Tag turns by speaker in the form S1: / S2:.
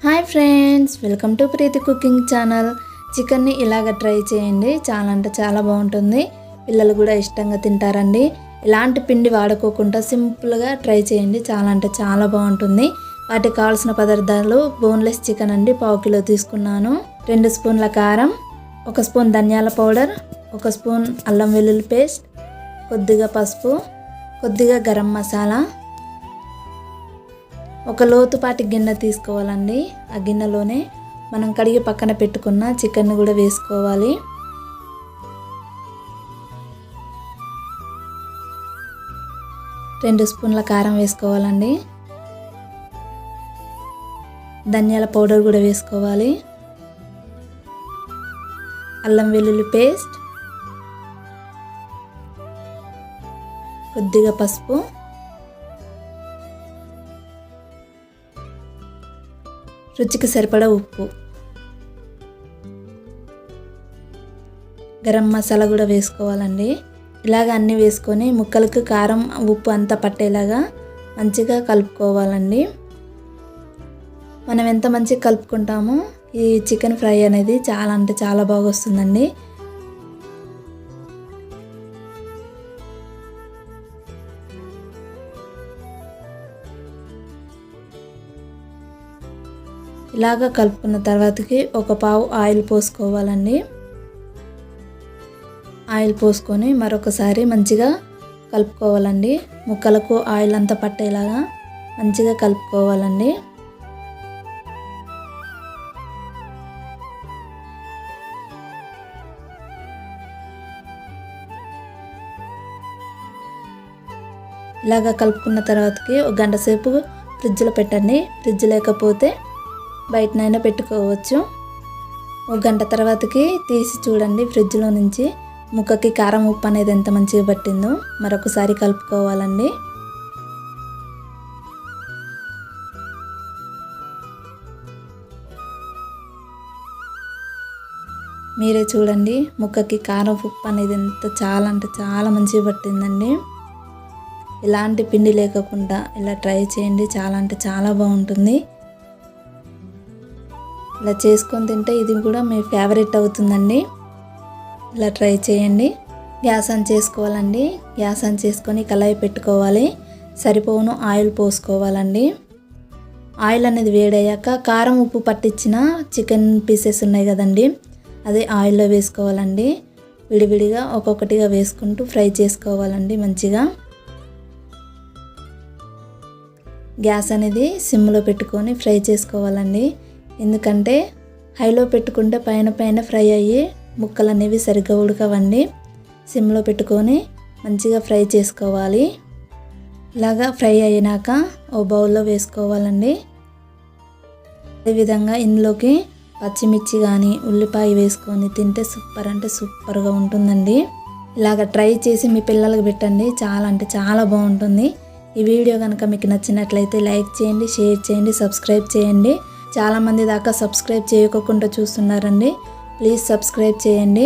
S1: Hi friends, welcome to Preethi cooking channel. చికెన్ని ఇలాగ try చేయండి, చాలా అంటే చాలా బాగుంటుంది. పిల్లలు కూడా ఇష్టంగా తింటారండి. ఎలాంటి పిండి వాడుకోకుండా సింపుల్గా ట్రై చేయండి, చాలా అంటే చాలా బాగుంటుంది. వాటికి కావాల్సిన పదార్థాలు: బోన్లెస్ చికెన్ అండి, 1/2 కిలో తీసుకున్నాను. 2 స్పూన్ల కారం, 1 స్పూన్ ధనియాల పౌడర్, 1 స్పూన్ అల్లం వెల్లుల్లి పేస్ట్, కొద్దిగా పసుపు, కొద్దిగా గరం మసాలా. ఒక లోతుపాటి గిన్నె తీసుకోవాలండి. ఆ గిన్నెలోనే మనం కడిగి పక్కన పెట్టుకున్న చికెన్ కూడా వేసుకోవాలి. రెండు స్పూన్ల కారం వేసుకోవాలండి. ధనియాల పౌడర్ కూడా వేసుకోవాలి. అల్లం వెల్లుల్లి పేస్ట్, కొద్దిగా పసుపు, రుచికి సరిపడా ఉప్పు, గరం మసాలా కూడా వేసుకోవాలండి. ఇలాగ అన్నీ వేసుకొని ముక్కలకు కారం ఉప్పు అంతా పట్టేలాగా మంచిగా కలుపుకోవాలండి. మనం ఎంత మంచిగా కలుపుకుంటామో ఈ చికెన్ ఫ్రై అనేది చాలా అంటే చాలా బాగా వస్తుందండి. ఇలాగ కలుపుకున్న తర్వాతకి 1 పావు ఆయిల్ పోసుకోవాలండి. ఆయిల్ పోసుకొని మరొకసారి మంచిగా కలుపుకోవాలండి. ముక్కలకు ఆయిల్ అంతా పట్టేలాగా మంచిగా కలుపుకోవాలండి. ఇలాగ కలుపుకున్న తర్వాతకి 1 గంట సేపు ఫ్రిడ్జ్లో పెట్టండి. ఫ్రిడ్జ్ లేకపోతే బయటనైనా పెట్టుకోవచ్చు. 1 గంట తర్వాతకి తీసి చూడండి ఫ్రిడ్జ్లో నుంచి ముక్కకి కారం ఉప్పు అనేది ఎంత మంచిగా పట్టిందో. మరొకసారి కలుపుకోవాలండి. మీరే చూడండి ముక్కకి కారం ఉప్పు అనేది ఎంత చాలా అంటే చాలా మంచిగా పట్టిందండి. ఎలాంటి పిండి లేకుండా ఇలా ట్రై చేయండి, చాలా అంటే చాలా బాగుంటుంది. ఇలా చేసుకొని తింటే ఇది కూడా మీ ఫేవరెట్ అవుతుందండి. ఇలా ట్రై చేయండి. గ్యాస్ ఆన్ చేసుకోవాలండి. గ్యాస్ ఆన్ చేసుకొని కళాయి పెట్టుకోవాలి. సరిపోను ఆయిల్ పోసుకోవాలండి. ఆయిల్ అనేది వేడయ్యాక కారం ఉప్పు పట్టించిన చికెన్ పీసెస్ ఉన్నాయి కదండి, అదే ఆయిల్లో వేసుకోవాలండి. విడివిడిగా ఒక్కొక్కటిగా వేసుకుంటూ ఫ్రై చేసుకోవాలండి మంచిగా. గ్యాస్ అనేది సిమ్లో పెట్టుకొని ఫ్రై చేసుకోవాలండి. ఎందుకంటే హైలో పెట్టుకుంటే పైన ఫ్రై అయ్యి ముక్కలు అనేవి సరిగ్గా ఉడకవండి. సిమ్లో పెట్టుకొని మంచిగా ఫ్రై చేసుకోవాలి. ఇలాగా ఫ్రై అయినాక ఓ బౌల్లో వేసుకోవాలండి. అదేవిధంగా ఇందులోకి పచ్చిమిర్చి కానీ ఉల్లిపాయ వేసుకొని తింటే సూపర్ అంటే సూపర్గా ఉంటుందండి. ఇలాగ ట్రై చేసి మీ పిల్లలకు పెట్టండి, చాలా అంటే చాలా బాగుంటుంది. ఈ వీడియో కనుక మీకు నచ్చినట్లయితే లైక్ చేయండి, షేర్ చేయండి, సబ్స్క్రైబ్ చేయండి. చాలామంది దాకా సబ్స్క్రైబ్ చేయకుండా చూస్తున్నారండి. ప్లీజ్ సబ్స్క్రైబ్ చేయండి.